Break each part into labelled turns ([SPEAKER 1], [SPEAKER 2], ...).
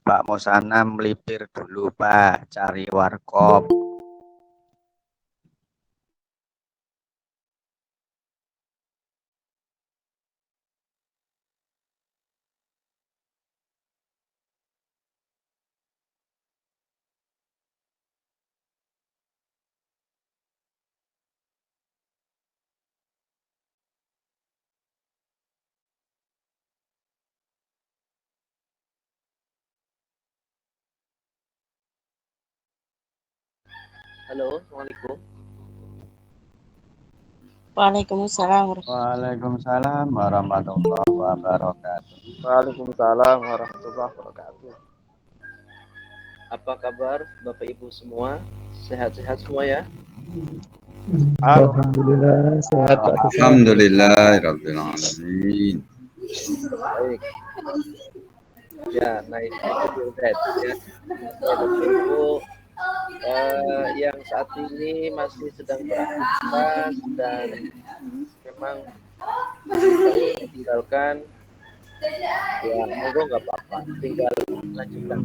[SPEAKER 1] Pak Mosana melipir dulu Pak, cari warkop.
[SPEAKER 2] Halo, Assalamualaikum.
[SPEAKER 3] Waalaikumsalam.
[SPEAKER 1] Waalaikumsalam warahmatullahi wabarakatuh.
[SPEAKER 2] Waalaikumsalam warahmatullahi wabarakatuh. Apa kabar Bapak Ibu semua? Sehat-sehat semua ya?
[SPEAKER 4] Alhamdulillah sehat Pak.
[SPEAKER 5] Alhamdulillahirabbil alamin.
[SPEAKER 2] Baik. Ya, nice to hear that. Ya. Bapak Ibu yang saat ini masih sedang beraktivitas dan memang tinggalkan, ya monggo nggak apa-apa, tinggal lanjutkan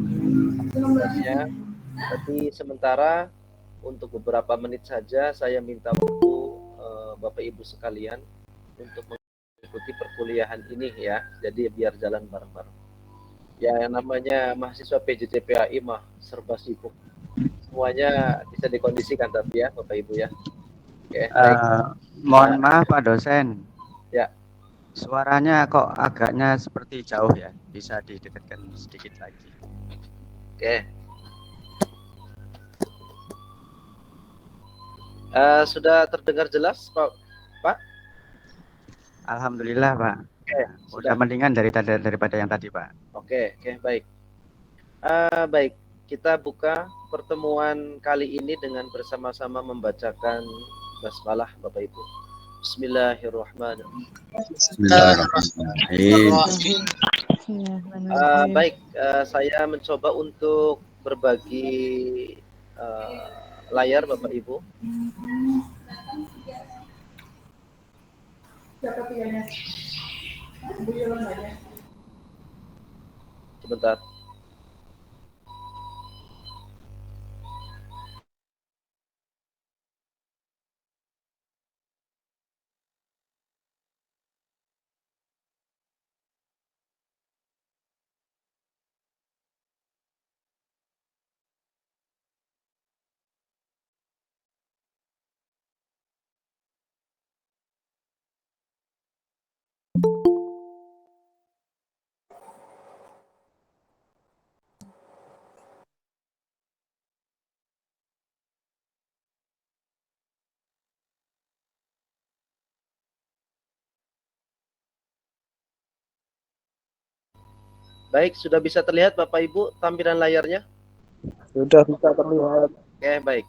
[SPEAKER 2] aktivitasnya. Tapi sementara untuk beberapa menit saja saya minta waktu Bapak Ibu sekalian untuk mengikuti perkuliahan ini ya. Jadi biar jalan bareng-bareng. Ya yang namanya mahasiswa PJJ-PAI mah serba sibuk. Semuanya bisa dikondisikan tapi ya Bapak Ibu ya. Oke, baik.
[SPEAKER 1] Mohon maaf Pak dosen.
[SPEAKER 2] Ya.
[SPEAKER 1] Suaranya kok agaknya seperti jauh ya. Bisa didekatkan sedikit lagi.
[SPEAKER 2] Oke. Sudah terdengar jelas Pak?
[SPEAKER 1] Alhamdulillah Pak.
[SPEAKER 2] Oke,
[SPEAKER 1] sudah mendingan daripada yang tadi Pak.
[SPEAKER 2] Oke, baik. Baik, kita buka pertemuan kali ini dengan bersama-sama membacakan basmalah Bapak Ibu. Bismillahirrahmanirrahim. Baik, saya mencoba untuk berbagi layar Bapak Ibu. Sebentar. Baik, sudah bisa terlihat Bapak Ibu tampilan layarnya?
[SPEAKER 4] Sudah bisa terlihat.
[SPEAKER 2] Oke, baik.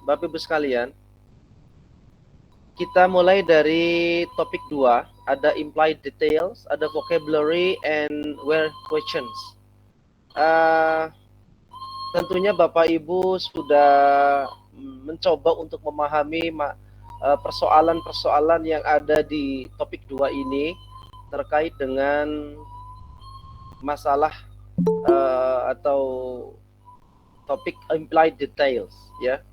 [SPEAKER 2] Bapak Ibu sekalian, kita mulai dari topik 2, ada implied details, ada vocabulary, and where questions. Tentunya Bapak Ibu sudah mencoba untuk memahami persoalan-persoalan yang ada di topik 2 ini terkait dengan masalah atau topik implied details ya.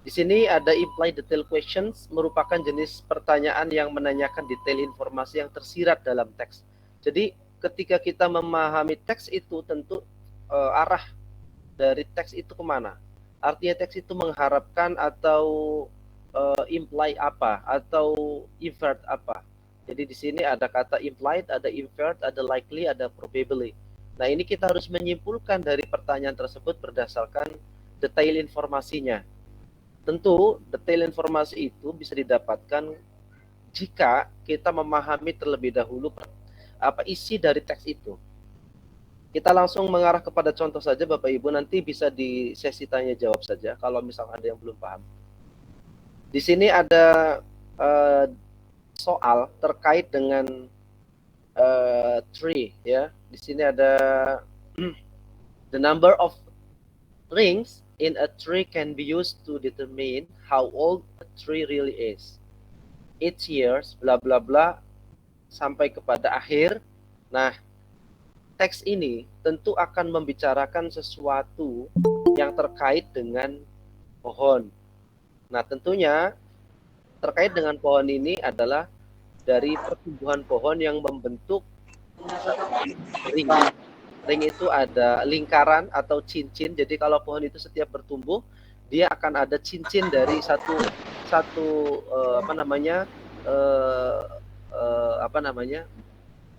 [SPEAKER 2] Di sini ada implied detail questions, merupakan jenis pertanyaan yang menanyakan detail informasi yang tersirat dalam teks. Jadi ketika kita memahami teks itu tentu arah dari teks itu kemana. Artinya teks itu mengharapkan atau imply apa atau invert apa. Jadi di sini ada kata implied, ada invert, ada likely, ada probably. Nah, ini kita harus menyimpulkan dari pertanyaan tersebut berdasarkan detail informasinya. Tentu, detail informasi itu bisa didapatkan jika kita memahami terlebih dahulu apa isi dari teks itu. Kita langsung mengarah kepada contoh saja Bapak Ibu, nanti bisa di sesi tanya jawab saja kalau misalkan ada yang belum paham. Di sini ada soal terkait dengan tree ya. Di sini ada the number of rings in a tree can be used to determine how old a tree really is. Each years bla bla bla sampai kepada akhir. Nah, teks ini tentu akan membicarakan sesuatu yang terkait dengan pohon. Nah, tentunya terkait dengan pohon ini adalah dari pertumbuhan pohon yang membentuk ring. Ring itu ada lingkaran atau cincin. Jadi kalau pohon itu setiap bertumbuh, dia akan ada cincin dari satu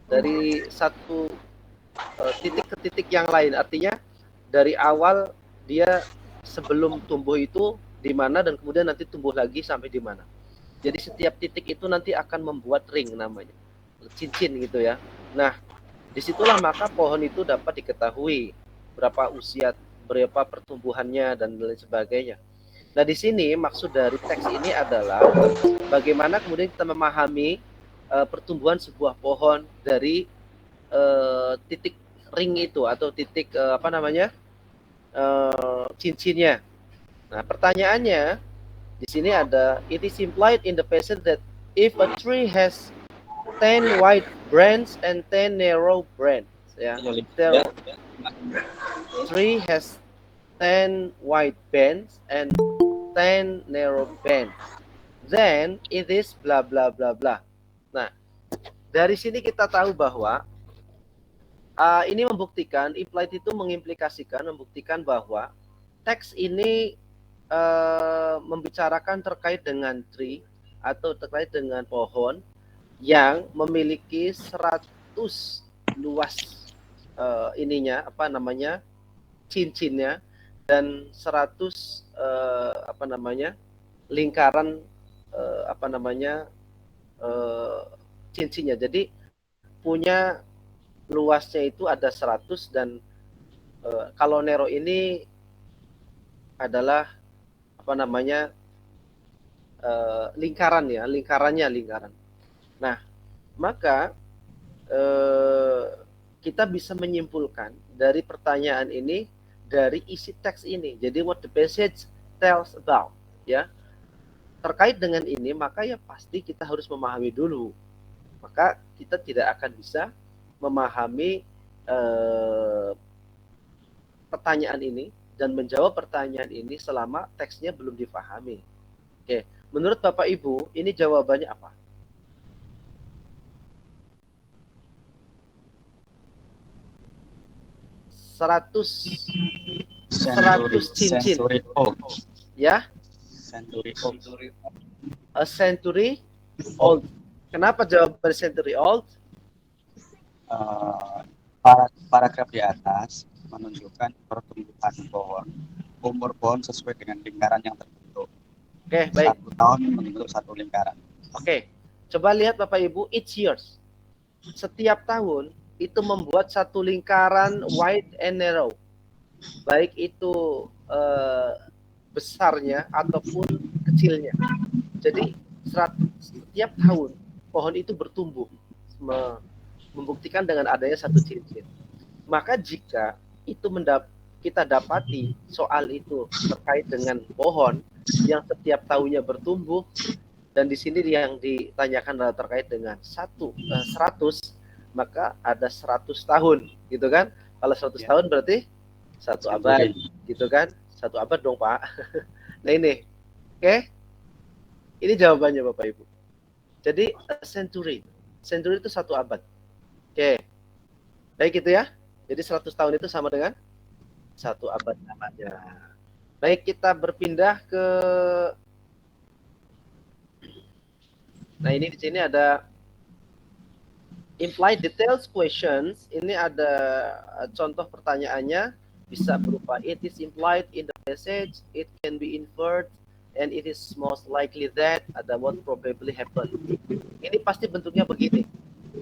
[SPEAKER 2] dari satu titik ke titik yang lain. Artinya dari awal dia sebelum tumbuh itu di mana dan kemudian nanti tumbuh lagi sampai di mana. Jadi setiap titik itu nanti akan membuat ring namanya, cincin gitu ya. Nah, disitulah maka pohon itu dapat diketahui berapa usia, berapa pertumbuhannya dan lain sebagainya. Nah, di sini maksud dari teks ini adalah bagaimana kemudian kita memahami pertumbuhan sebuah pohon dari titik ring itu atau titik cincinnya. Nah, pertanyaannya di sini ada, it is implied in the passage that if a tree has 10 wide branches and 10 narrow branches, ya. The tree has 10 wide bands and 10 narrow bands. Then it is bla bla bla bla. Nah, dari sini kita tahu bahwa ini membuktikan, implied itu mengimplikasikan, membuktikan bahwa teks ini membicarakan terkait dengan tree atau terkait dengan pohon yang memiliki 100 luas cincinnya dan 100 lingkaran cincinnya. Jadi punya luasnya itu ada 100 dan kalau Nero ini adalah lingkaran ya, lingkaran. Nah, maka kita bisa menyimpulkan dari pertanyaan ini dari isi teks ini. Jadi what the passage tells about ya. Terkait dengan ini maka ya pasti kita harus memahami dulu. Maka kita tidak akan bisa memahami pertanyaan ini dan menjawab pertanyaan ini selama teksnya belum dipahami. Oke, menurut Bapak Ibu, ini jawabannya apa? Seratus cincin.
[SPEAKER 1] Century old.
[SPEAKER 2] Ya?
[SPEAKER 1] Century old.
[SPEAKER 2] A century old. Kenapa jawaban century old?
[SPEAKER 1] Paragraf di atas menunjukkan pertumbuhan pohon, umur pohon sesuai dengan lingkaran yang terbentuk.
[SPEAKER 2] Oke, baik.
[SPEAKER 1] 1 tahun membentuk 1 lingkaran.
[SPEAKER 2] Oke, coba lihat Bapak Ibu, each years. Setiap tahun itu membuat 1 lingkaran wide and narrow. Baik itu besarnya ataupun kecilnya. Jadi setiap tahun pohon itu bertumbuh, membuktikan dengan adanya 1 cincin. Maka jika itu kita dapati soal itu terkait dengan pohon yang setiap tahunnya bertumbuh, dan di sini yang ditanyakan adalah terkait dengan 100, maka ada 100 tahun, gitu kan? Kalau 100 tahun berarti 1 abad, gitu kan? 1 abad dong, Pak. Nah ini, oke? Ini jawabannya Bapak Ibu. Jadi century itu 1 abad. Oke, baik itu ya. Jadi 100 tahun itu sama dengan 1 abad namanya. Baik, kita berpindah ke. Nah, ini di sini ada Implied details questions, ini ada contoh pertanyaannya, bisa berupa it is implied in the passage, it can be inferred, and it is most likely that, ada what probably happened. Ini pasti bentuknya begini.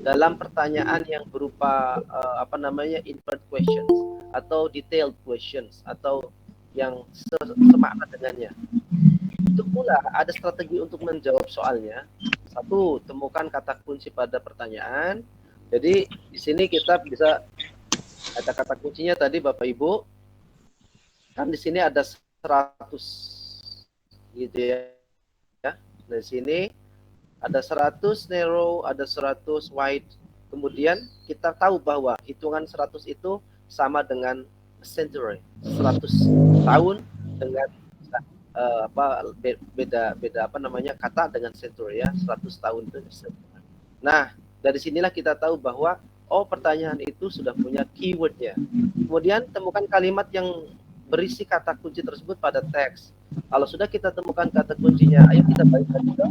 [SPEAKER 2] Dalam pertanyaan yang berupa inferred questions atau detailed questions atau yang semakna dengannya. Itu pula ada strategi untuk menjawab soalnya. Satu, temukan kata kunci pada pertanyaan. Jadi di sini kita bisa ada kata kuncinya tadi Bapak Ibu. Kan di sini ada 100 gitu ya. Di sini ada 100 narrow, ada 100 wide. Kemudian kita tahu bahwa hitungan 100 itu sama dengan century. 100 tahun dengan beda kata dengan century ya, 100 tahun itu. Nah, dari sinilah kita tahu bahwa pertanyaan itu sudah punya keywordnya. Kemudian temukan kalimat yang berisi kata kunci tersebut pada teks. Kalau sudah kita temukan kata kuncinya, ayo kita balik lagi ke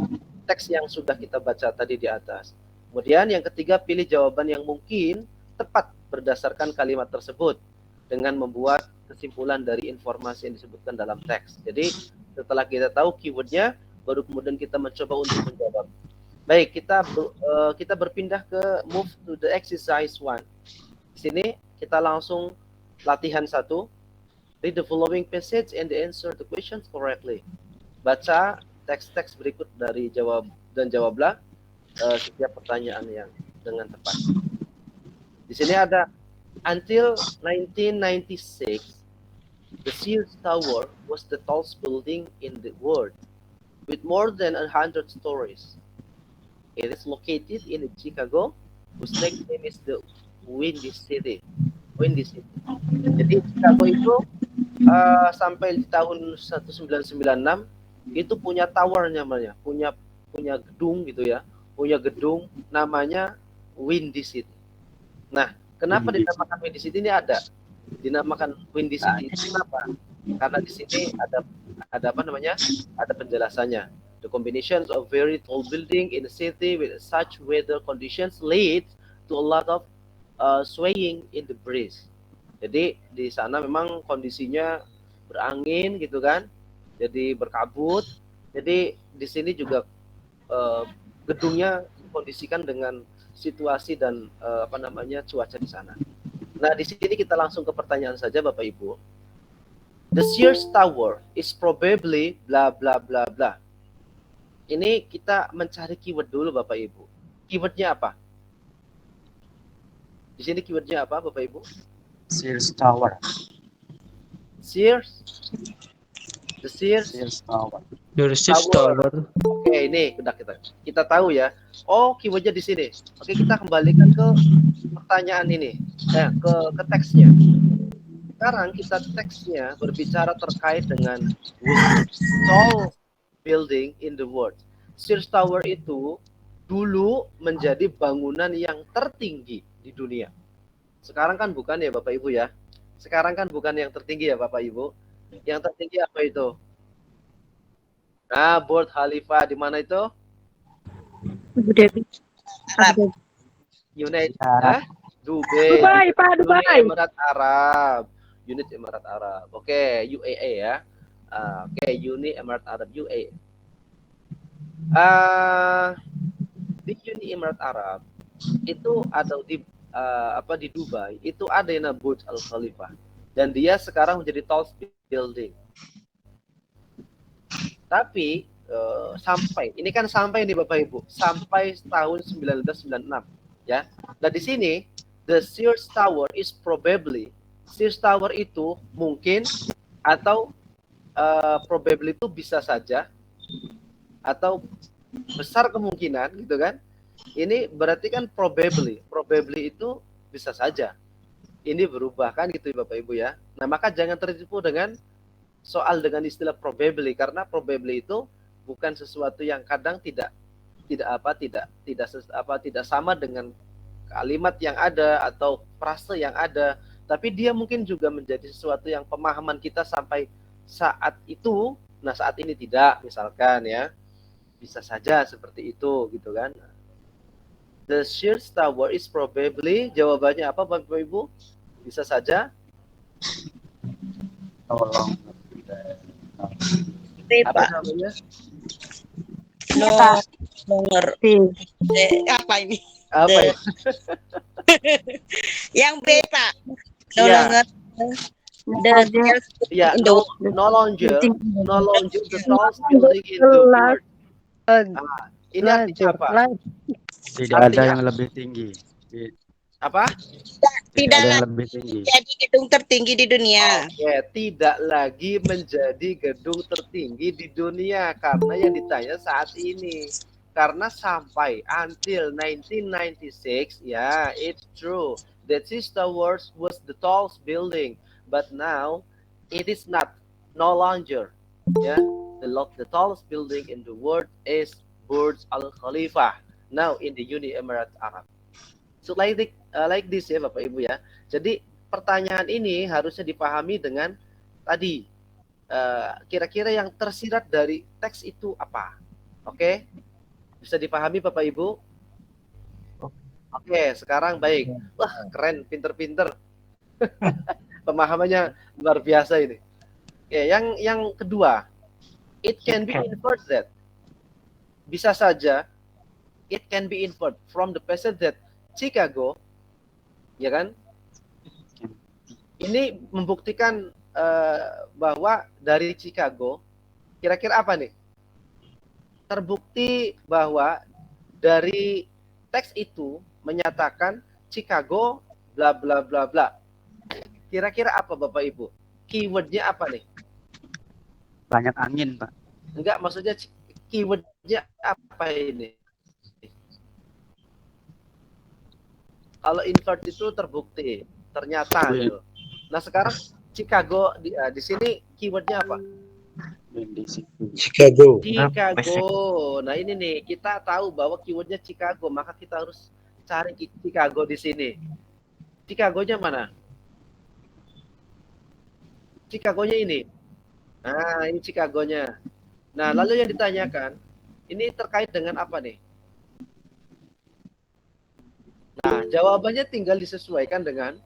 [SPEAKER 2] teks yang sudah kita baca tadi di atas. Kemudian yang ketiga, pilih jawaban yang mungkin tepat berdasarkan kalimat tersebut dengan membuat kesimpulan dari informasi yang disebutkan dalam teks. Jadi setelah kita tahu keywordnya, baru kemudian kita mencoba untuk menjawab. Baik, kita berpindah ke move to the exercise 1. Di sini kita langsung latihan 1. Read the following passage and answer the questions correctly. Baca teks-teks berikut dari jawablah setiap pertanyaan yang dengan tepat. Di sini ada until 1996. The Sears Tower was the tallest building in the world, with more than 100 stories. It is located in Chicago, whose nickname is the Windy City. Jadi Chicago itu sampai di tahun 1996 itu punya tower namanya, punya gedung gitu ya, punya gedung namanya Windy City. Nah, kenapa dinamakan Windy City ini dinamakan Windy City itu kenapa? Karena di sini ada ada penjelasannya. The combinations of very tall building in the city with such weather conditions lead to a lot of swaying in the breeze. Jadi di sana memang kondisinya berangin gitu kan, jadi berkabut. Jadi di sini juga gedungnya dikondisikan dengan situasi dan cuaca di sana. Nah, di sini kita langsung ke pertanyaan saja Bapak Ibu. The Sears Tower is probably bla bla bla bla. Ini kita mencari keyword dulu Bapak Ibu. Keywordnya apa? Di sini keywordnya apa Bapak Ibu?
[SPEAKER 1] Sears Tower.
[SPEAKER 2] Sears. The Sears
[SPEAKER 1] Tower.
[SPEAKER 4] The Sears Tower.
[SPEAKER 2] Oke, ini udah kita tahu ya. Keywordnya di sini. Oke, kita kembalikan ke pertanyaan ini. Ke teksnya. Sekarang kita teksnya berbicara terkait dengan tall building in the world. Sears Tower itu dulu menjadi bangunan yang tertinggi di dunia. Sekarang kan bukan ya Bapak Ibu ya. Sekarang kan bukan yang tertinggi ya Bapak Ibu. Yang tertinggi apa itu? Nah, Burj Khalifa di mana itu?
[SPEAKER 3] Abu Dhabi.
[SPEAKER 2] Dubai.
[SPEAKER 3] Dubai.
[SPEAKER 2] Emirat Arab. Unit Emirat Arab. Oke, UAE ya. Uni Emirat Arab UAE. Di Uni Emirat Arab itu ada di Dubai itu ada yang Burj Al Khalifa dan dia sekarang menjadi tallest building. Tapi sampai nih Bapak Ibu, sampai tahun 1996 ya. Nah di sini the Sears Tower is probably, Sears Tower itu mungkin atau probably itu bisa saja atau besar kemungkinan gitu kan. Ini berarti kan probably itu bisa saja. Ini berubah kan gitu Bapak Ibu ya. Nah, maka jangan tertipu dengan soal dengan istilah probably, karena probably itu bukan sesuatu yang kadang tidak sama dengan kalimat yang ada atau frase yang ada, tapi dia mungkin juga menjadi sesuatu yang pemahaman kita sampai saat itu. Nah, saat ini tidak, misalkan ya. Bisa saja seperti itu gitu kan. The Sears Tower is probably, jawabannya apa Bapak Ibu? Bisa saja
[SPEAKER 1] Tolong.
[SPEAKER 2] apa
[SPEAKER 6] Pak.
[SPEAKER 2] namanya?
[SPEAKER 6] No,
[SPEAKER 3] Pak.
[SPEAKER 6] longer. Apa ini?
[SPEAKER 2] Apa ya?
[SPEAKER 6] Yang B, Pak. No
[SPEAKER 2] Iya.
[SPEAKER 6] longer. The stairs
[SPEAKER 2] Ya,
[SPEAKER 6] in the
[SPEAKER 2] no longer the tallest building in the world. Ini artinya apa?
[SPEAKER 1] Tidak ada
[SPEAKER 2] Artinya
[SPEAKER 1] yang lebih tinggi.
[SPEAKER 2] Apa?
[SPEAKER 1] Tidak
[SPEAKER 6] Tidak
[SPEAKER 1] ada yang
[SPEAKER 6] lagi
[SPEAKER 1] lebih tinggi.
[SPEAKER 6] jadi gedung tertinggi di dunia.
[SPEAKER 2] Oke, tidak lagi menjadi gedung tertinggi di dunia karena yang ditanya saat ini. Karena sampai until 1996, ya, it's true that Sears Towers was the tallest building, but now it is not, no longer. Ya, the tallest building in the world is Burj Al Khalifa, now in the Uni Emirat Arab. So like this ya Bapak Ibu ya. Jadi pertanyaan ini harusnya dipahami dengan tadi kira-kira yang tersirat dari teks itu apa. Oke? Bisa dipahami Bapak Ibu? Oke, sekarang baik. Wah, keren, pinter-pinter. Pemahamannya luar biasa ini. Oke, yang kedua, it can be inferred that, bisa saja it can be inferred from the passage that Chicago, ya kan? Ini membuktikan bahwa dari Chicago, kira-kira apa nih? Terbukti bahwa dari teks itu menyatakan Chicago bla bla bla bla. Kira-kira apa Bapak Ibu? Keywordnya apa nih?
[SPEAKER 1] Banyak angin, Pak.
[SPEAKER 2] Enggak, maksudnya keywordnya apa ini? Kalau invert itu terbukti, ternyata gitu. Nah sekarang Chicago di sini keywordnya apa?
[SPEAKER 4] Chicago.
[SPEAKER 2] Chicago. Nah ini nih, kita tahu bahwa keywordnya Chicago, maka kita harus cari Chicago di sini. Chicago-nya mana? Chicago-nya ini. Nah ini Chicago-nya. Nah lalu yang ditanyakan, ini terkait dengan apa nih? Nah jawabannya tinggal disesuaikan dengan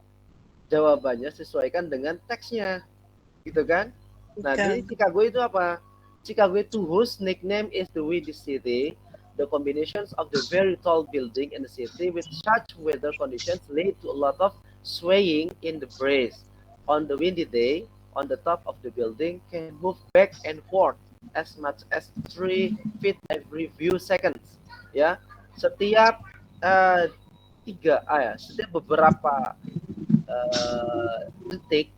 [SPEAKER 2] teksnya, gitu kan? Nah, jadi Chicago itu apa? Chicago itu whose nickname is the windy city. The combinations of the very tall building in the city with such weather conditions lead to a lot of swaying in the breeze. On the windy day, on the top of the building can move back and forth as much as 3 feet every few seconds. Ya, setiap setiap beberapa detik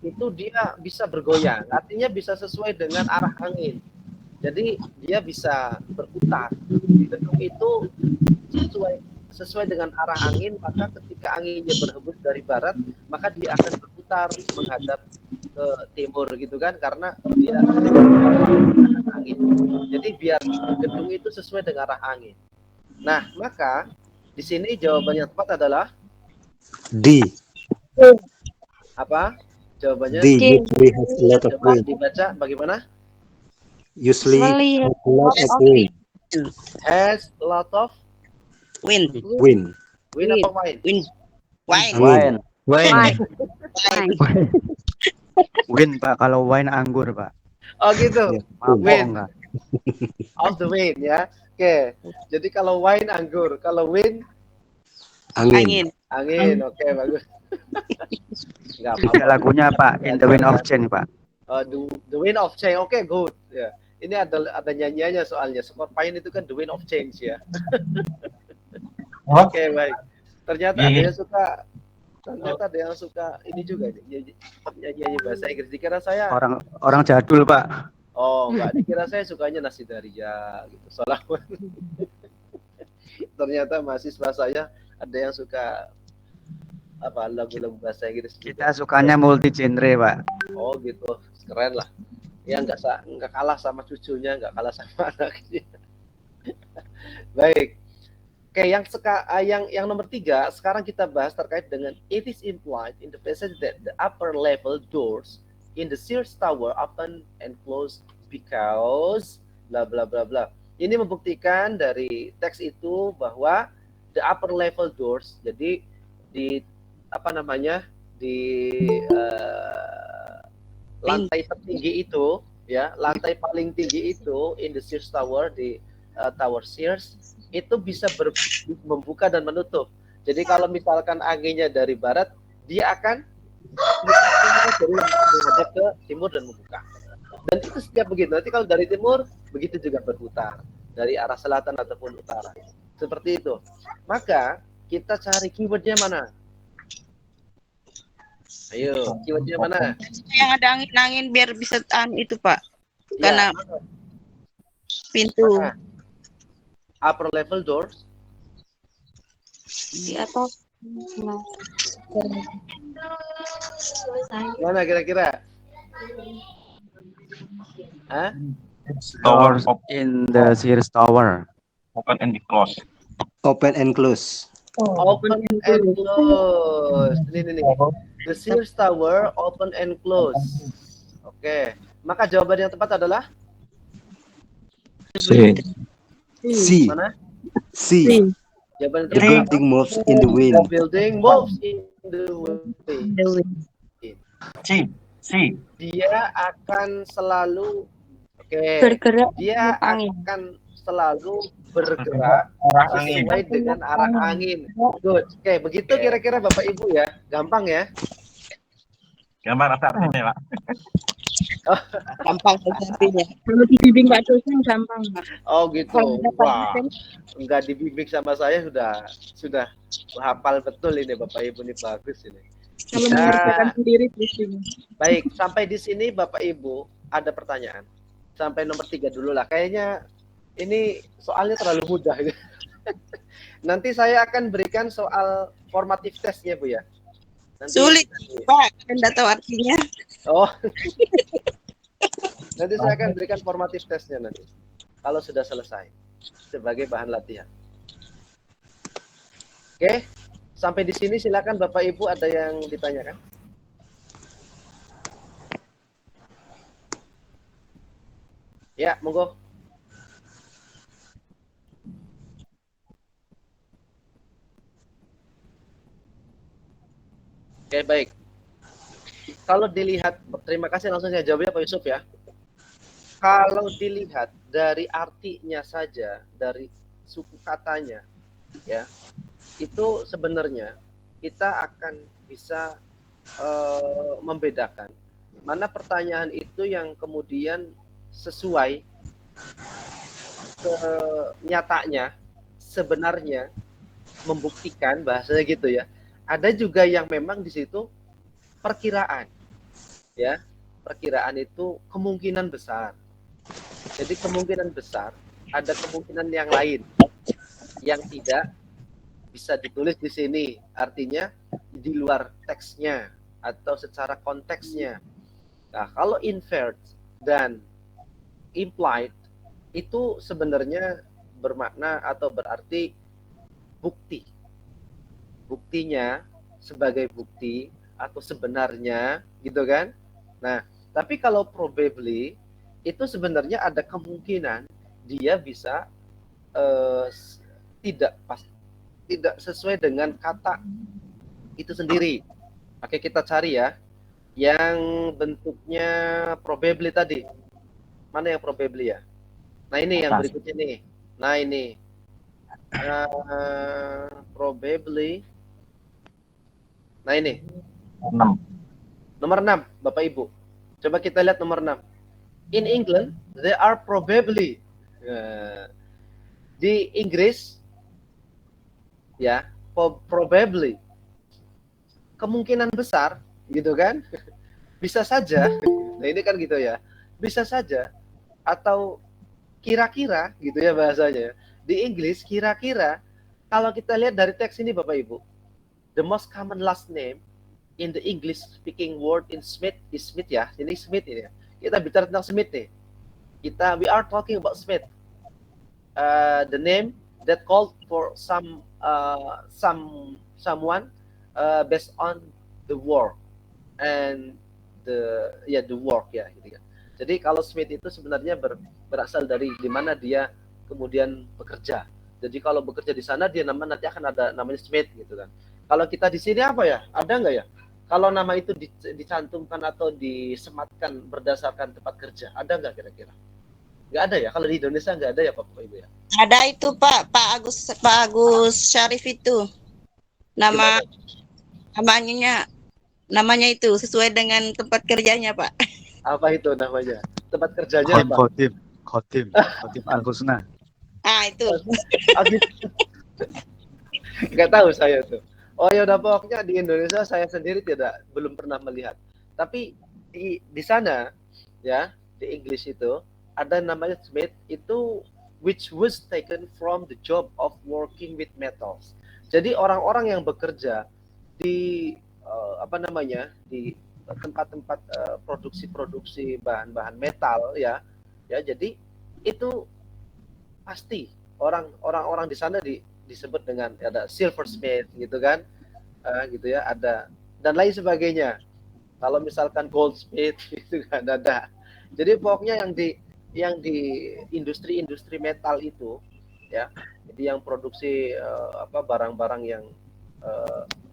[SPEAKER 2] itu dia bisa bergoyang, artinya bisa sesuai dengan arah angin. Jadi dia bisa berputar. Gedung itu sesuai dengan arah angin, maka ketika anginnya berhembus dari barat, maka dia akan berputar menghadap ke timur gitu kan, karena dia angin. Jadi biar gedung itu sesuai dengan arah angin. Nah, maka di sini jawaban yang tepat adalah
[SPEAKER 4] D.
[SPEAKER 2] apa? Jawabannya
[SPEAKER 4] D. Usually has a lot of
[SPEAKER 2] coba
[SPEAKER 4] wind.
[SPEAKER 2] dibaca bagaimana?
[SPEAKER 4] Usually has a lot of wind.
[SPEAKER 2] Has a lot of
[SPEAKER 6] Wind.
[SPEAKER 4] Wind.
[SPEAKER 2] wind apa wine?
[SPEAKER 6] Wine.
[SPEAKER 4] Wine.
[SPEAKER 1] Win, Pak. Kalau wine anggur, Pak.
[SPEAKER 2] Oh gitu.
[SPEAKER 1] Mabok
[SPEAKER 2] Wind.
[SPEAKER 1] enggak?
[SPEAKER 2] Of the wind ya. Oke. Jadi kalau wine anggur, kalau wind
[SPEAKER 4] Angin.
[SPEAKER 2] angin. Oke, bagus. Enggak
[SPEAKER 1] Ada
[SPEAKER 2] apa-apa.
[SPEAKER 1] lagunya, Pak. In the Wind of Change, Pak.
[SPEAKER 2] The Wind of Change. Oke, good. Ya. Ini ada nyanyiannya soalnya. Scorpion itu kan The Wind of Change ya. Oke, baik. Ternyata ada yang suka ini juga nyanyi bahasa Inggris. Dikira saya
[SPEAKER 1] Orang jadul, Pak.
[SPEAKER 2] oh, enggak, dikira saya sukanya Nasi Daria gitu. Soalnya ternyata mahasiswa saya ada yang suka apa lagu-lagu bahasa Inggris juga.
[SPEAKER 1] Kita sukanya multi genre, Pak.
[SPEAKER 2] Oh gitu, keren lah. Ya nggak kalah sama cucunya, nggak kalah sama anaknya. Baik. Oke, yang nomor 3 sekarang kita bahas terkait dengan it is implied in the passage that the upper level doors in the Sears Tower open and close because bla bla bla bla. Ini membuktikan dari teks itu bahwa the upper level doors. Jadi di apa namanya di lantai tertinggi itu, ya, lantai paling tinggi itu in the Sears Tower, di Tower Sears itu bisa membuka dan menutup. Jadi kalau misalkan anginnya dari barat, dia akan menghadap ke timur dan membuka. Dan itu setiap begitu. Nanti kalau dari timur, begitu juga berputar dari arah selatan ataupun utara. Seperti itu. Maka kita cari keywordnya mana? Ayo, keywordnya mana?
[SPEAKER 6] Yang ada angin-angin biar bisa tahan itu, Pak.
[SPEAKER 2] Ya,
[SPEAKER 6] Karena pintu
[SPEAKER 2] mana? Upper level doors.
[SPEAKER 3] Di atas.
[SPEAKER 2] Mana kira-kira? Hah?
[SPEAKER 7] Tower
[SPEAKER 8] In the Sears Tower.
[SPEAKER 7] open and close.
[SPEAKER 4] Open and close.
[SPEAKER 2] Open and close. Ini nih. The Sears Tower open and close. Oke. Maka jawaban yang tepat adalah
[SPEAKER 4] C.
[SPEAKER 2] mana?
[SPEAKER 4] C.
[SPEAKER 2] Jawaban yang
[SPEAKER 4] The
[SPEAKER 2] tepat.
[SPEAKER 4] building moves in the wind.
[SPEAKER 2] The building moves in the wind.
[SPEAKER 7] C.
[SPEAKER 2] Dia akan selalu
[SPEAKER 3] Bergerak
[SPEAKER 2] dia
[SPEAKER 3] angin.
[SPEAKER 2] akan selalu bergerak
[SPEAKER 7] Arah angin.
[SPEAKER 2] sesuai dengan arah angin. Good. Oke, begitu kira-kira Bapak Ibu ya. Gampang ya.
[SPEAKER 7] Gambar rasa artinya, Pak.
[SPEAKER 6] gampang artinya.
[SPEAKER 3] Kalau dibimbing Pak dosen gampang, Pak.
[SPEAKER 2] Oh gitu.
[SPEAKER 3] Kalau dapat
[SPEAKER 2] Wah,
[SPEAKER 3] dosen,
[SPEAKER 2] enggak dibimbing sama saya sudah hafal betul ini Bapak Ibu, ini bagus ini.
[SPEAKER 3] kalau
[SPEAKER 2] Nah.
[SPEAKER 3] mengerjakan sendiri pusing.
[SPEAKER 2] Baik, sampai di sini Bapak Ibu ada pertanyaan. Sampai nomor 3 dulu lah. Kayaknya ini soalnya terlalu mudah. Nanti saya akan berikan soal formatif tesnya, Bu ya. Nanti,
[SPEAKER 6] Sulit, Pak. Kan nggak tahu artinya.
[SPEAKER 2] Oh. Nanti saya akan berikan formatif tesnya nanti. Kalau sudah selesai. Sebagai bahan latihan. Oke. Sampai di sini silakan Bapak Ibu, ada yang ditanyakan? Ya, monggo. Oke, baik. Kalau dilihat, terima kasih, langsung saya jawab ya Pak Yusuf ya. Kalau dilihat dari artinya saja, dari suku katanya, ya, itu sebenarnya kita akan bisa membedakan mana pertanyaan itu yang kemudian sesuai nyatanya, sebenarnya membuktikan, bahasanya gitu ya. Ada juga yang memang di situ perkiraan, ya, perkiraan itu kemungkinan besar. Jadi kemungkinan besar, ada kemungkinan yang lain yang tidak bisa ditulis di sini, artinya di luar teksnya atau secara konteksnya. Nah, kalau inferred dan implied itu sebenarnya bermakna atau berarti bukti. Buktinya sebagai bukti atau sebenarnya, gitu kan? Nah, tapi kalau probably itu sebenarnya ada kemungkinan dia bisa tidak sesuai dengan kata itu sendiri. Oke, kita cari ya yang bentuknya probably tadi. Mana yang probably ya? Nah, ini yang berikutnya nih. Nah, ini probably. Nah, ini
[SPEAKER 7] 6.
[SPEAKER 2] nomor 6, Bapak Ibu. Coba kita lihat nomor 6. In England, there are probably. Di Inggris, ya, probably, kemungkinan besar, gitu kan? Bisa saja. Nah, ini kan gitu ya. Bisa saja atau kira-kira, gitu ya bahasanya. Di Inggris, kira-kira, kalau kita lihat dari teks ini Bapak Ibu, the most common last name in the English speaking word in Smith is Smith ya. Ini Smith ini ya. Kita bicara tentang Smith nih. We are talking about Smith. The name that called for someone based on the work and the work ya gitu ya. Jadi kalau Smith itu sebenarnya berasal dari di mana dia kemudian bekerja. Jadi kalau bekerja di sana dia nanti akan ada namanya Smith gitu kan. Kalau kita di sini apa ya? Ada nggak ya? Kalau nama itu dicantumkan atau disematkan berdasarkan tempat kerja, ada nggak kira-kira? Nggak ada ya? Kalau di Indonesia nggak ada ya Bapak Ibu ya?
[SPEAKER 6] Ada itu Pak Agus Syarif itu. Namanya itu sesuai dengan tempat kerjanya Pak.
[SPEAKER 2] Apa itu namanya? Tempat kerjanya apa?
[SPEAKER 8] Khotim Al-Husna.
[SPEAKER 6] Itu.
[SPEAKER 2] Nggak tahu saya tuh. Oh ya udah, pokoknya di Indonesia saya sendiri belum pernah melihat. Tapi di sana ya, di Inggris itu ada namanya Smith itu, which was taken from the job of working with metals. Jadi orang-orang yang bekerja di di tempat-tempat produksi bahan-bahan metal ya, jadi itu pasti orang-orang di sana disebut dengan ada silversmith gitu kan, gitu ya, ada dan lain sebagainya. Kalau misalkan goldsmith itu kan ada. Jadi pokoknya yang di industri metal itu ya, jadi yang produksi barang-barang yang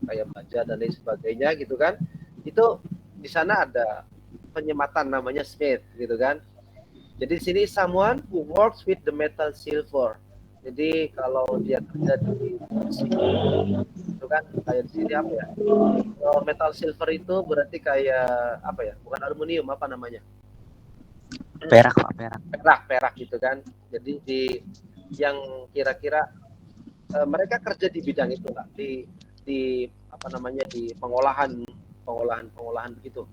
[SPEAKER 2] kayak baja dan lain sebagainya gitu kan, itu di sana ada penyematan namanya smith gitu kan. Jadi di sini someone who works with the metal silver. Jadi kalau dia kerja di sini itu kan kayak di sini apa ya? Kalau metal silver itu berarti kayak apa ya? Bukan aluminium, apa namanya?
[SPEAKER 8] Perak, Pak, perak.
[SPEAKER 2] Perak gitu kan. Jadi yang kira-kira mereka kerja di bidang itu lah, di apa namanya, di pengolahan begitu.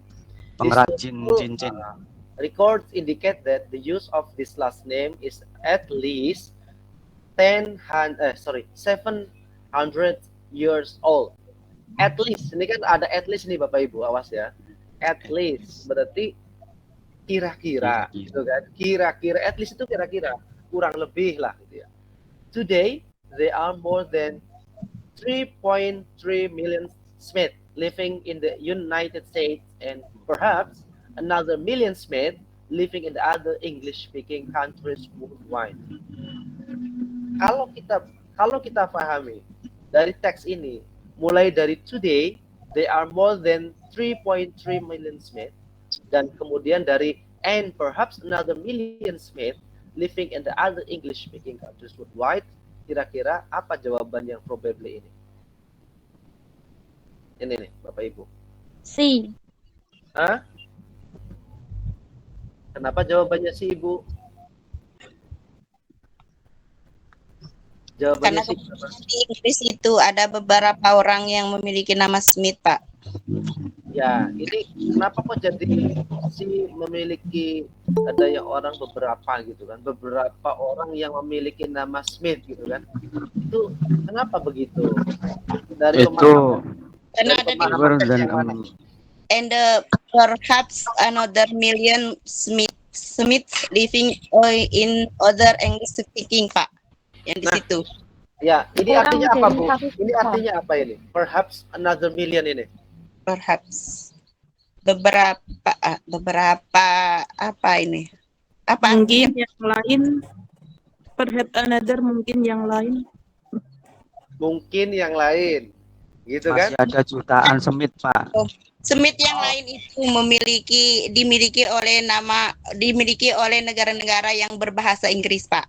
[SPEAKER 8] Pengrajin cincin.
[SPEAKER 2] Records indicate that the use of this last name is at least 700 years old. At least, ini kan ada at least nih Bapak Ibu, awas ya. At least berarti kira-kira gitu kan. Kira-kira, at least itu kira-kira, kurang lebih lah gitu ya. Today, there are more than 3.3 million Smith living in the United States and perhaps another million Smith living in the other English-speaking countries worldwide. Kalau kita pahami dari teks ini, mulai dari today, there are more than 3.3 million Smith, dan kemudian dari and perhaps another million Smith living in the other English-speaking countries worldwide, kira-kira apa jawaban yang probably ini? Ini nih, Bapak Ibu.
[SPEAKER 3] C.
[SPEAKER 2] Hah? Kenapa jawabannya si Ibu? Jawabannya
[SPEAKER 6] Karena
[SPEAKER 2] si
[SPEAKER 6] di Inggris itu ada beberapa orang yang memiliki nama Smith, Pak.
[SPEAKER 2] ya, ini kenapa kok jadi si memiliki, ada yang orang beberapa gitu kan, beberapa orang yang memiliki nama Smith gitu kan, itu kenapa begitu? Dari
[SPEAKER 8] Itu
[SPEAKER 6] Karena ada di
[SPEAKER 2] yang mana?
[SPEAKER 6] and perhaps another million Smith living in other English speaking, Pak. Yang di situ.
[SPEAKER 2] Ya, ini
[SPEAKER 3] Orang
[SPEAKER 2] artinya apa, Bu?
[SPEAKER 3] jadi
[SPEAKER 2] Ini artinya apa ini? Perhaps another million ini.
[SPEAKER 6] Perhaps beberapa apa ini? Apa
[SPEAKER 3] Mungkin yang lain. Perhaps another mungkin yang lain.
[SPEAKER 2] Mungkin yang lain. Gitu kan?
[SPEAKER 8] masih ada jutaan Smith, Pak.
[SPEAKER 6] Smith yang lain itu dimiliki oleh negara-negara yang berbahasa Inggris, Pak.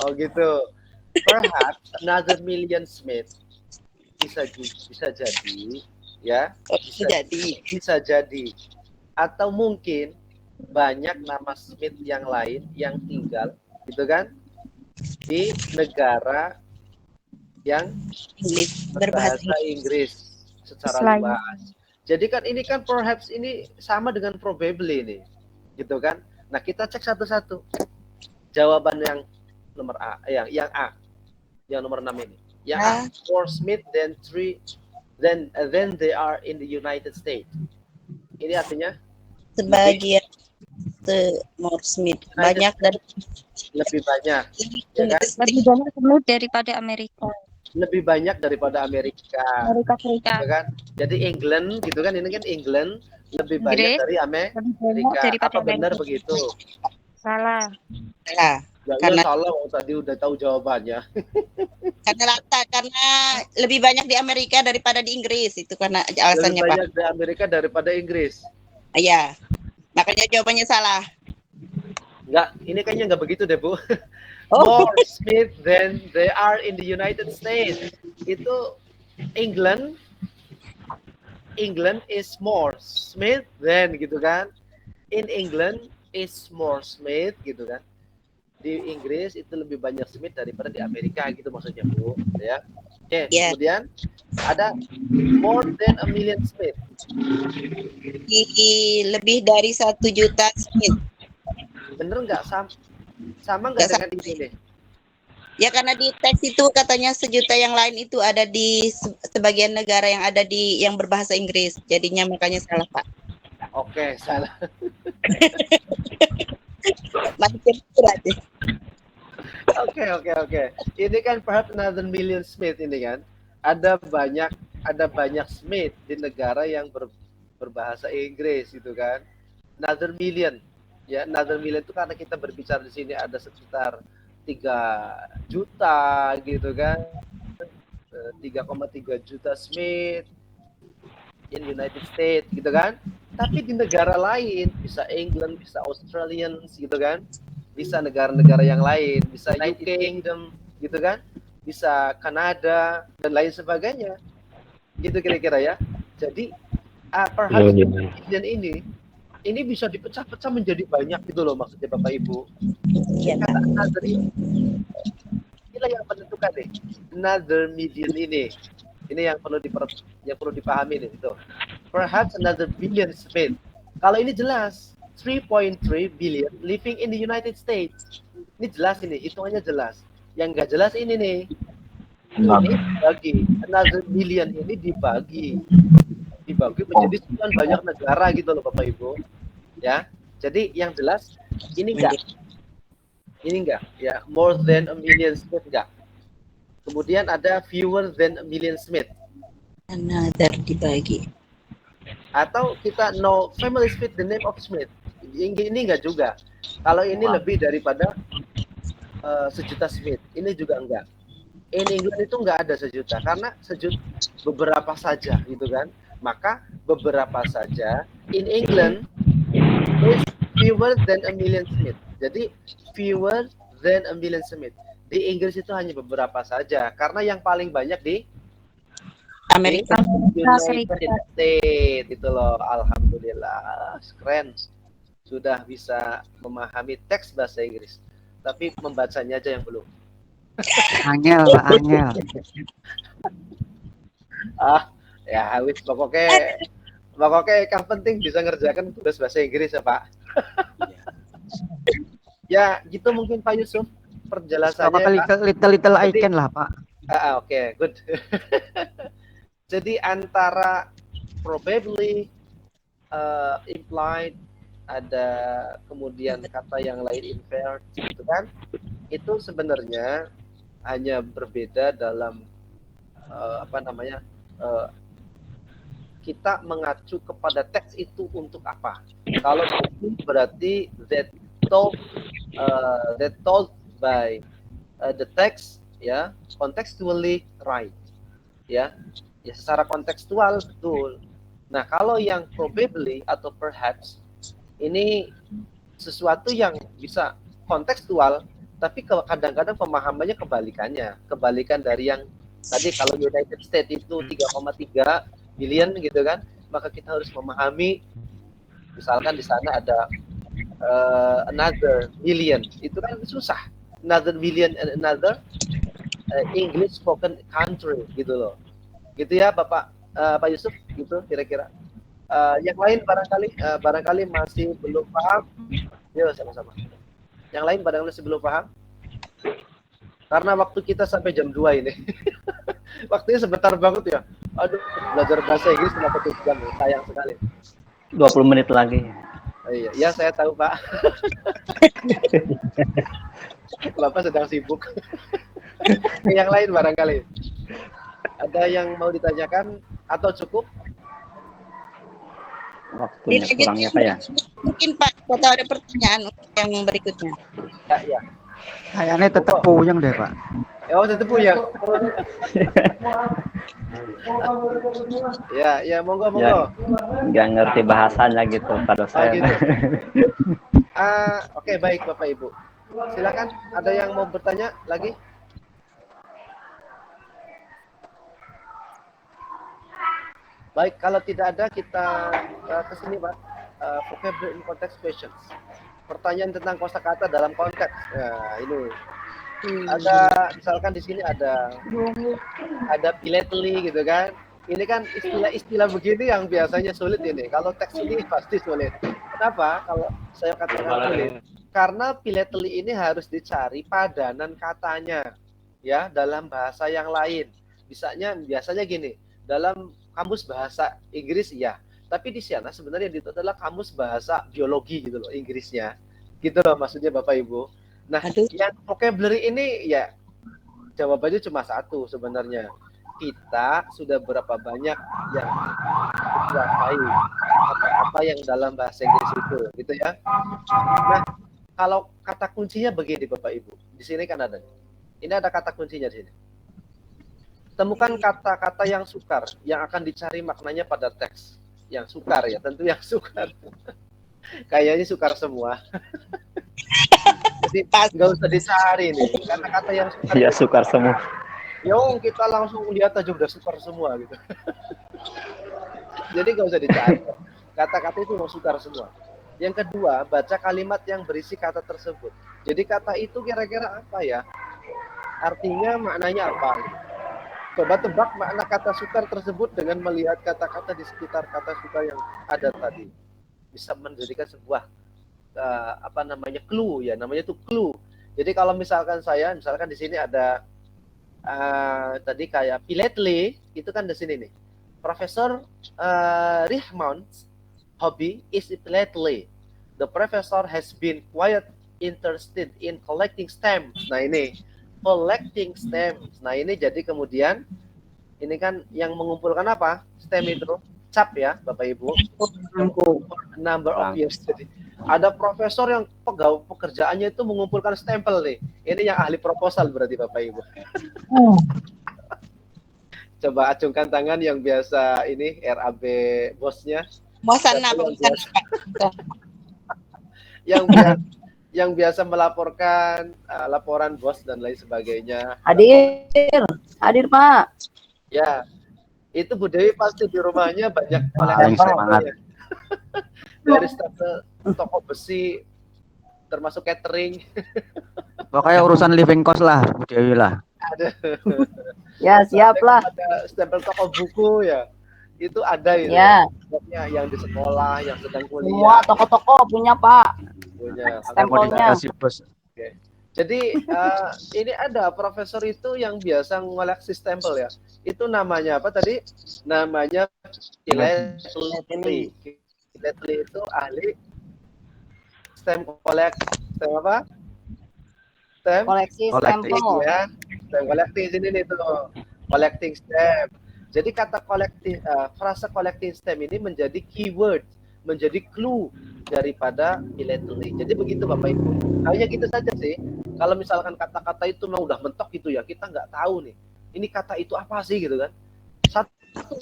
[SPEAKER 2] Oh gitu. Perhaps another million Smith bisa jadi ya. Bisa jadi. Atau mungkin banyak nama Smith yang lain yang tinggal gitu kan di negara yang berbahasa Inggris secara luas. Jadi kan ini kan perhaps ini sama dengan probably ini, gitu kan? Nah kita cek satu-satu. Jawaban yang nomor A, yang A, yang nomor 6 ini. Yang A, more Smith than they are in the United States. Ini artinya
[SPEAKER 6] Sebagian more Smith banyak dari
[SPEAKER 2] lebih banyak, ya kan?
[SPEAKER 3] Lebih banyak Smith daripada Amerika.
[SPEAKER 2] Lebih banyak daripada Amerika
[SPEAKER 3] Serikat.
[SPEAKER 2] ya kan? Jadi England gitu kan, ini kan England lebih banyak
[SPEAKER 3] Inggris,
[SPEAKER 2] dari
[SPEAKER 3] lebih banyak
[SPEAKER 2] Amerika.
[SPEAKER 3] daripada
[SPEAKER 2] Apa benar
[SPEAKER 3] Amerika.
[SPEAKER 2] begitu?
[SPEAKER 3] Salah.
[SPEAKER 2] Ya,
[SPEAKER 6] Karena
[SPEAKER 2] salah, tadi udah tahu jawabannya.
[SPEAKER 6] karena lebih banyak di Amerika daripada di Inggris, itu karena alasannya
[SPEAKER 2] Lebih
[SPEAKER 6] Pak.
[SPEAKER 2] banyak di Amerika daripada Inggris.
[SPEAKER 6] Iya, makanya jawabannya salah.
[SPEAKER 2] Enggak, ini kayaknya nggak begitu deh, Bu.
[SPEAKER 6] Oh,
[SPEAKER 2] More Smith than they are in the United States. Itu England is more Smith than gitu kan. In England is more Smith gitu kan. Di Inggris itu lebih banyak Smith daripada di Amerika gitu maksudnya, Bu, ya. Oke,
[SPEAKER 6] Yeah.
[SPEAKER 2] kemudian ada more than a million Smith.
[SPEAKER 6] Lebih dari 1 juta Smith.
[SPEAKER 2] Bener nggak? Sama nggak
[SPEAKER 6] Ya,
[SPEAKER 2] dengan ini nih?
[SPEAKER 6] Ya karena di teks itu katanya 1 juta yang lain itu ada di sebagian negara yang ada di yang berbahasa Inggris. Jadinya makanya salah, Pak.
[SPEAKER 2] Oke, salah.
[SPEAKER 6] Makin berat ya.
[SPEAKER 2] Oke. Ini kan perhaps another million Smith ini kan. Ada banyak Smith di negara yang berbahasa Inggris gitu kan. Another million. Ya, another million itu karena kita berbicara di sini ada sekitar 3 juta gitu kan. 3,3 juta Smith in United States gitu kan. Tapi di negara lain, bisa England, bisa Australians gitu kan. Bisa negara-negara yang lain, bisa United Kingdom gitu kan. Bisa Kanada dan lain sebagainya. Gitu kira-kira ya. Jadi perhaps million ini bisa dipecah-pecah menjadi banyak gitu loh maksudnya Bapak Ibu.
[SPEAKER 6] Iya, Pak.
[SPEAKER 2] Another inilah yang menentukan deh. Another million ini yang perlu dipahami nih itu. Perhaps another billion Smith. Kalau ini jelas 3.3 billion living in the United States. Ini jelas ini, hitungannya jelas. Yang nggak jelas ini nih. Ini dibagi. Another million ini dibagi menjadi sekian banyak negara gitu loh Bapak Ibu. Ya. Jadi yang jelas ini enggak. Ya, more than a million Smith enggak. Kemudian ada fewer than a million Smith.
[SPEAKER 6] Another dibagi.
[SPEAKER 2] Atau kita no family Smith the name of Smith. Ini enggak juga. Kalau ini lebih daripada 1 juta Smith. Ini juga enggak. In England itu enggak ada 1 juta karena 1 juta beberapa saja gitu kan. Maka beberapa saja in England is fewer than a million Smith. Jadi fewer than a million Smith. Di Inggris itu hanya beberapa saja karena yang paling banyak di
[SPEAKER 6] Amerika.
[SPEAKER 2] United States itu loh. Alhamdulillah, keren. Sudah bisa memahami teks bahasa Inggris. Tapi membacanya aja yang belum.
[SPEAKER 8] Angel, Pak, angel.
[SPEAKER 2] Ya, wis pokoknya yang penting bisa ngerjakan tugas bahasa Inggris ya, Pak. Ya, gitu mungkin Pak Yusuf perjelasannya.
[SPEAKER 8] Little icon lah, Pak.
[SPEAKER 2] Oke, good. Jadi antara probably, implied, ada kemudian kata yang lain inferred, gitu kan? Itu sebenarnya hanya berbeda dalam kita mengacu kepada teks itu untuk apa. Kalau itu berarti that told by the text, ya, contextually right, ya secara kontekstual betul. Nah, kalau yang probably atau perhaps ini sesuatu yang bisa kontekstual, tapi kadang-kadang pemahamannya kebalikan dari yang tadi. Kalau United States itu 3,3 billion gitu kan, maka kita harus memahami misalkan di sana ada another million, itu kan susah. Another million and another English spoken country gitu loh. Gitu ya Bapak Pak Yusuf, gitu kira-kira. Yang lain barangkali masih belum paham. Yuk sama-sama. Yang lain barangkali masih belum paham. Karena waktu kita sampai jam 2 ini. Waktunya sebentar banget ya. Aduh, belajar bahasa Inggris kenapa 7 jam, sayang sekali.
[SPEAKER 9] 20 menit lagi.
[SPEAKER 2] Iya, ya saya tahu Pak. Bapak sedang sibuk. Yang lain barangkali. Ada yang mau ditanyakan atau cukup?
[SPEAKER 9] Waktunya kurang ya Pak ya.
[SPEAKER 6] Mungkin Pak, atau ada pertanyaan yang berikutnya.
[SPEAKER 2] Ya.
[SPEAKER 8] Kayaknya tetap puyeng deh, Pak.
[SPEAKER 2] Oh, tetap punya. Ya, monggo.
[SPEAKER 9] Ya, nggak ngerti bahasanya gitu pada saya.
[SPEAKER 2] gitu. Oke, baik Bapak Ibu. Silakan, ada yang mau bertanya lagi? Baik, kalau tidak ada kita ke sini, Pak. Vocabulary in context questions. Pertanyaan tentang kosakata dalam konteks. Nah, ini ada misalkan di sini ada philately gitu kan. Ini kan istilah-istilah begini yang biasanya sulit ini. Kalau teks ini pasti sulit. Kenapa? Kalau saya katakan sulit, karena philately ini harus dicari padanan katanya, ya, dalam bahasa yang lain. Biasanya gini, dalam kamus bahasa Inggris ya, tapi di sana sebenarnya itu adalah kamus bahasa biologi gitu loh Inggrisnya, gitu loh maksudnya Bapak Ibu. Nah, yang vocabulary ini ya jawabannya cuma satu sebenarnya. Kita sudah berapa banyak yang menguasai kata-kata yang dalam bahasa Inggris itu, gitu ya. Nah, kalau kata kuncinya begini Bapak Ibu, di sini kan ada. Ini ada kata kuncinya di sini. Temukan kata-kata yang sukar, yang akan dicari maknanya pada teks. Yang sukar ya, tentu yang sukar. Kayaknya sukar semua. Jadi nggak usah dicari nih, kata-kata yang sukar.
[SPEAKER 9] Iya, sukar semua.
[SPEAKER 2] Yong, kita langsung lihat aja udah sukar semua gitu. Jadi nggak usah dicari. Kata-kata itu mau sukar semua. Yang kedua, baca kalimat yang berisi kata tersebut. Jadi kata itu kira-kira apa ya? Artinya maknanya apa? Coba tebak makna kata sukar tersebut dengan melihat kata-kata di sekitar kata sukar yang ada tadi. Bisa menjadikan sebuah clue ya, namanya itu clue. Jadi kalau misalkan di sini ada tadi kayak philately, itu kan di sini nih. Profesor Rihmond's hobby is philately. The professor has been quite interested in collecting stamps. Nah ini collecting stamps. Nah ini jadi kemudian ini kan yang mengumpulkan apa? Stamp itu cap ya Bapak Ibu. Number of years. Jadi ada profesor yang pekerjaannya itu mengumpulkan stempel nih. Ini yang ahli proposal berarti Bapak Ibu. Coba acungkan tangan yang biasa ini RAB bosnya.
[SPEAKER 6] Bosan apa?
[SPEAKER 2] Yang biasa melaporkan laporan bos dan lain sebagainya.
[SPEAKER 8] Hadir Pak.
[SPEAKER 2] Ya, itu Bu Dewi pasti di rumahnya banyak
[SPEAKER 8] Semangat.
[SPEAKER 2] dari stempel toko besi, termasuk catering.
[SPEAKER 8] Pokoknya urusan living cost lah, Bu Dewi lah.
[SPEAKER 2] Ada.
[SPEAKER 8] Ya, siap lah.
[SPEAKER 2] Ada stempel toko buku ya. Itu ada itu.
[SPEAKER 8] Ya.
[SPEAKER 2] Yang di sekolah, yang sedang kuliah.
[SPEAKER 8] Semua toko-toko punya, Pak.
[SPEAKER 2] Punya.
[SPEAKER 8] Stempelnya.
[SPEAKER 2] Oke. Jadi ini ada profesor itu yang biasa ngoleksi stempel ya. Itu namanya apa tadi? Namanya philately. Philately itu ahli stamp apa? Stamp
[SPEAKER 8] Koleksi stempel.
[SPEAKER 2] Ya. Stamp collecting sini nih tuh. Collecting stamp. Jadi kata frasa collecting stamp ini menjadi keyword, menjadi clue daripada philately. Jadi begitu Bapak Ibu. Hanya gitu saja sih. Kalau misalkan kata-kata itu memang udah mentok gitu ya, kita nggak tahu nih. Ini kata itu apa sih gitu kan? Satu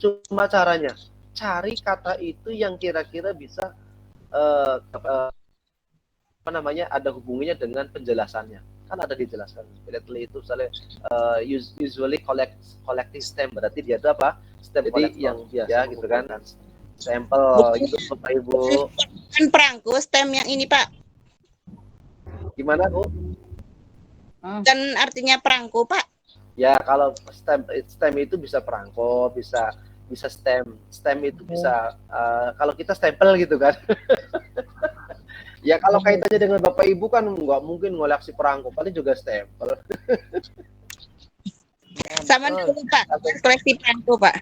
[SPEAKER 2] cuma caranya cari kata itu yang kira-kira bisa ada hubungannya dengan penjelasannya. Kan ada dijelaskan. Philately itu misalnya usually collecting stamp, berarti dia itu apa? Stamp jadi yang biasa gitu kan. Sampel gitu Bapak Ibu.
[SPEAKER 6] Kan perangko stem yang ini Pak.
[SPEAKER 2] Gimana Bu?
[SPEAKER 6] Kan artinya perangko Pak.
[SPEAKER 2] Ya kalau stem itu bisa perangko, bisa stem itu bisa kalau kita stempel gitu kan. Ya kalau kaitannya dengan Bapak Ibu kan nggak mungkin ngoleksi perangko, paling juga stempel.
[SPEAKER 6] Sama dulu Pak, koleksi perangko Pak.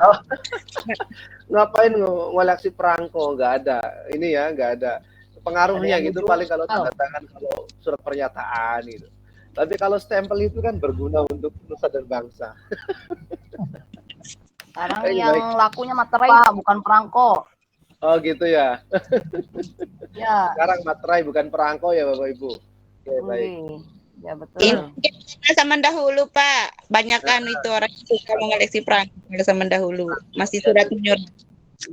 [SPEAKER 2] Oh. Ngapain ngoleksi perangko? Nggak ada. Ini ya nggak ada pengaruhnya gitu. Paling kalau tanda tangan, kalau surat pernyataan gitu. Tapi kalau stempel itu kan berguna untuk nusa dan bangsa.
[SPEAKER 8] Sekarang yang lakunya materai Pak, bukan perangko.
[SPEAKER 2] Oh gitu ya.
[SPEAKER 8] Ya.
[SPEAKER 2] Sekarang materai bukan perangko ya Bapak Ibu. Oke, baik.
[SPEAKER 10] Ya betul.
[SPEAKER 6] Ini zaman dahulu Pak, banyak kan itu orang yang suka mengoleksi perangko zaman dahulu, masih surat menyurat.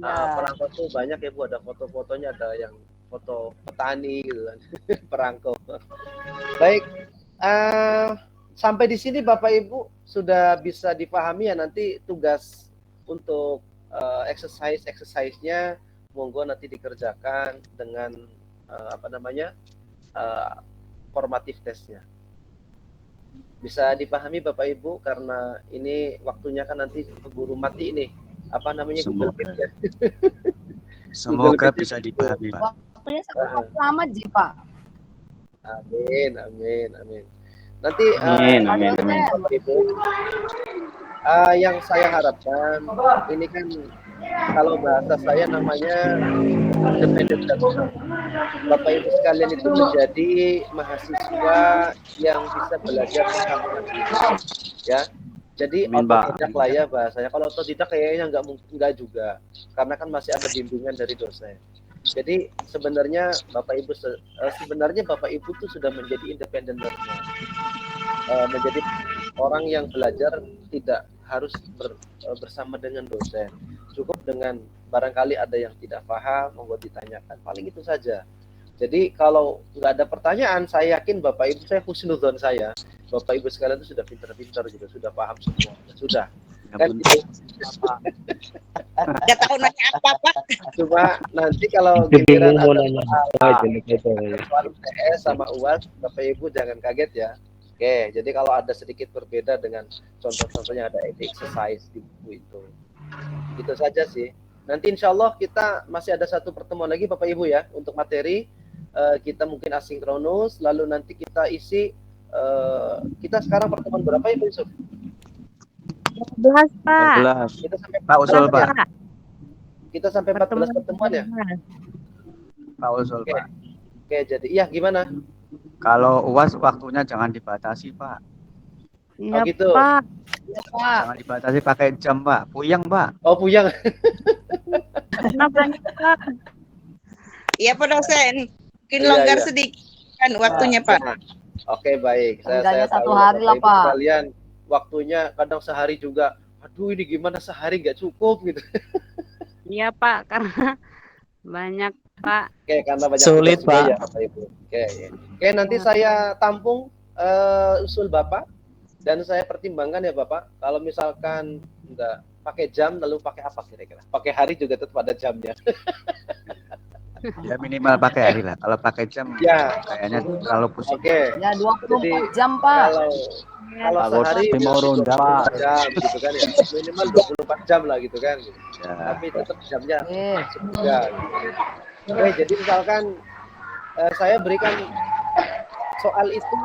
[SPEAKER 2] Perangko tuh banyak ya Bu, ada foto-fotonya, ada yang foto petani gitu kan. Perangko. Baik, sampai di sini Bapak Ibu sudah bisa dipahami ya, nanti tugas untuk exercise-nya monggo nanti dikerjakan dengan formatif tesnya. Bisa dipahami Bapak Ibu, karena ini waktunya kan nanti keburu mati ini. Google Meet ya.
[SPEAKER 1] Semoga bisa dipahami, Pak.
[SPEAKER 10] Waktunya sangat lama sih Pak.
[SPEAKER 2] Amin. Nanti
[SPEAKER 9] Amin.
[SPEAKER 2] Bapak Ibu, yang saya harapkan ini kan kalau bahasa saya namanya independent learner. Bapak Ibu sekalian itu menjadi mahasiswa yang bisa belajar bersama ya. Jadi otodidak lah ya bahasanya. Kalau otodidak kayaknya nggak juga, karena kan masih ada bimbingan dari dosen. Jadi sebenarnya Bapak Ibu tuh sudah menjadi independent learner, menjadi orang yang belajar tidak harus bersama dengan dosen. Cukup dengan barangkali ada yang tidak paham, monggo ditanyakan. Paling itu saja. Jadi kalau nggak ada pertanyaan, saya yakin Bapak Ibu, saya husnuzon saya, Bapak Ibu sekalian itu sudah pintar-pintar gitu, sudah paham semua, sudah. Kan gitu.
[SPEAKER 6] Nggak tahu nanya apa-apa.
[SPEAKER 2] Cuma nanti kalau giliran ada soal UTS sama UAS, Bapak Ibu jangan kaget ya. Oke, jadi kalau ada sedikit berbeda dengan contoh-contohnya ada exercise di buku itu. Gitu saja sih. Nanti insya Allah kita masih ada satu pertemuan lagi Bapak Ibu ya, untuk materi. Kita mungkin asinkronus, lalu nanti kita isi, kita sekarang pertemuan berapa ya Pak Yusuf?
[SPEAKER 3] 12 Pak.
[SPEAKER 8] 12.
[SPEAKER 2] Kita sampai
[SPEAKER 8] Pak Usul, Pak.
[SPEAKER 2] Kita sampai 14 pertemuan ya?
[SPEAKER 8] Pak Usul, Pak.
[SPEAKER 2] Oke, jadi iya gimana?
[SPEAKER 8] Kalau UAS waktunya jangan dibatasi, Pak.
[SPEAKER 3] Iya,
[SPEAKER 2] gitu.
[SPEAKER 3] Pak.
[SPEAKER 10] Ya Pak.
[SPEAKER 8] Jangan dibatasi pakai jam, Pak. Puyeng, Pak.
[SPEAKER 2] Oh, puyeng.
[SPEAKER 3] Kenapa Pak?
[SPEAKER 6] Iya Pak dosen, mungkin
[SPEAKER 2] Iya,
[SPEAKER 6] longgar
[SPEAKER 2] iya.
[SPEAKER 6] sedikit kan waktunya Pak.
[SPEAKER 2] Oke, baik.
[SPEAKER 10] Enggaknya
[SPEAKER 2] Saya
[SPEAKER 10] satu
[SPEAKER 2] tahu,
[SPEAKER 10] hari lah,
[SPEAKER 2] Bapak Ibu
[SPEAKER 10] Pak.
[SPEAKER 2] sekalian, waktunya kadang sehari juga. Aduh, ini gimana sehari nggak cukup gitu.
[SPEAKER 3] Iya Pak, karena banyak Pak.
[SPEAKER 2] Oke, karena banyak
[SPEAKER 9] Sulit,
[SPEAKER 2] tugas juga
[SPEAKER 9] Pak.
[SPEAKER 2] ya, Bapak Ibu. Oke, nanti saya tampung usul Bapak dan saya pertimbangkan ya Bapak. Kalau misalkan enggak pakai jam, lalu pakai apa kira-kira? Pakai hari juga tetap ada jamnya.
[SPEAKER 8] Ya minimal pakai hari lah. Kalau pakai jam
[SPEAKER 2] Ya.
[SPEAKER 8] kayaknya terlalu pusing.
[SPEAKER 2] Oke.
[SPEAKER 10] Ya 24
[SPEAKER 2] Jadi,
[SPEAKER 10] jam Pak.
[SPEAKER 2] Kalau sehari
[SPEAKER 9] mau ronda,
[SPEAKER 2] 24 jam gitu kan ya. Minimal 24 jam lah gitu kan.
[SPEAKER 8] Ya.
[SPEAKER 2] Tapi tetap jamnya
[SPEAKER 10] Eh.
[SPEAKER 2] juga. Oke, jadi misalkan saya berikan soal itu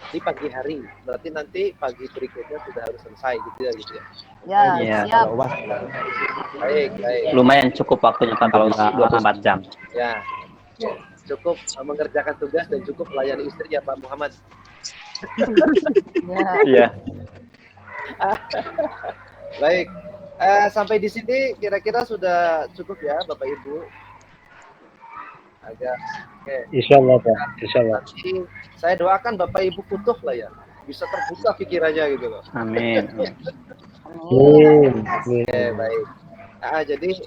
[SPEAKER 2] di pagi hari, berarti nanti pagi berikutnya sudah harus selesai gitu ya.
[SPEAKER 10] Ya,
[SPEAKER 9] Iya,
[SPEAKER 10] siap.
[SPEAKER 2] Baik.
[SPEAKER 9] Lumayan cukup waktunya Pak kalau 24 jam.
[SPEAKER 2] Ya, cukup mengerjakan tugas dan cukup melayani istri ya Pak Muhammad.
[SPEAKER 10] Ya.
[SPEAKER 9] Iya.
[SPEAKER 2] Baik, sampai di sini kira-kira sudah cukup ya Bapak Ibu. Oke.
[SPEAKER 4] Insyaallah Pak, insyaallah.
[SPEAKER 2] Nanti saya doakan Bapak Ibu futuh lah ya, bisa terbuka pikirannya gitu loh.
[SPEAKER 9] Amin.
[SPEAKER 2] Oke, baik. Jadi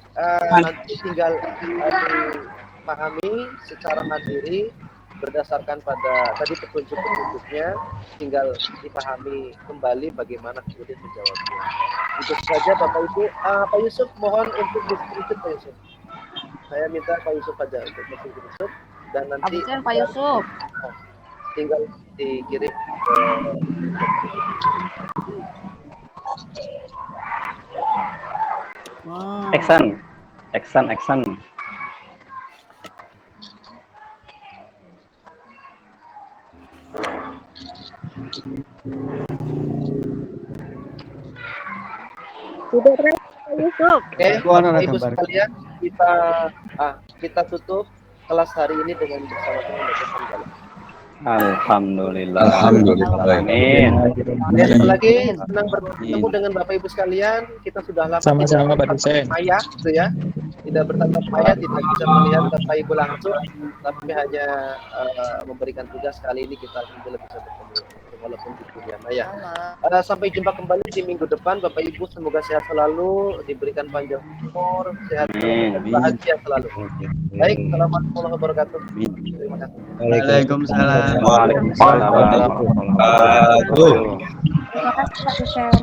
[SPEAKER 2] nanti tinggal dipahami secara mandiri berdasarkan pada tadi petunjuk-petunjuknya, tinggal dipahami kembali bagaimana kemudian menjawabnya. Itu saja Bapak Ibu. Pak Yusuf mohon untuk diskusi Pak Yusuf. Saya minta Pak Yusuf aja untuk diskusi Yusuf dan nanti
[SPEAKER 10] Absen Pak Yusuf.
[SPEAKER 2] tinggal dikirim.
[SPEAKER 9] Action.
[SPEAKER 3] Sudah Pak Yusuf.
[SPEAKER 2] Oke, Bapak Ibu sekalian, kita tutup kelas hari ini dengan bersama-sama membacakan salam.
[SPEAKER 9] Alhamdulillah.
[SPEAKER 5] Alhamdulillah.
[SPEAKER 9] Amin.
[SPEAKER 2] Dan sekali lagi senang bertemu dengan Bapak Ibu sekalian. Kita sudah lama
[SPEAKER 11] Sama-sama, Pak Dosen.
[SPEAKER 2] maya, gitu ya. Tidak bertatap maya, tidak bisa melihat Bapak Ibu langsung, tapi hanya memberikan tugas. Kali ini kita alhamdulillah bisa bertemu walaupun di dunia maya. Sampai jumpa kembali di minggu depan. Bapak Ibu semoga sehat selalu, diberikan panjang umur, sehat dan bahagia selalu. Baik, assalamualaikum warahmatullahi wabarakatuh. Terima kasih.
[SPEAKER 1] Waalaikumsalam.
[SPEAKER 9] Waalaikumsalam warahmatullahi wabarakatuh.
[SPEAKER 5] Aduh.
[SPEAKER 10] Terima kasih Pak Dosen.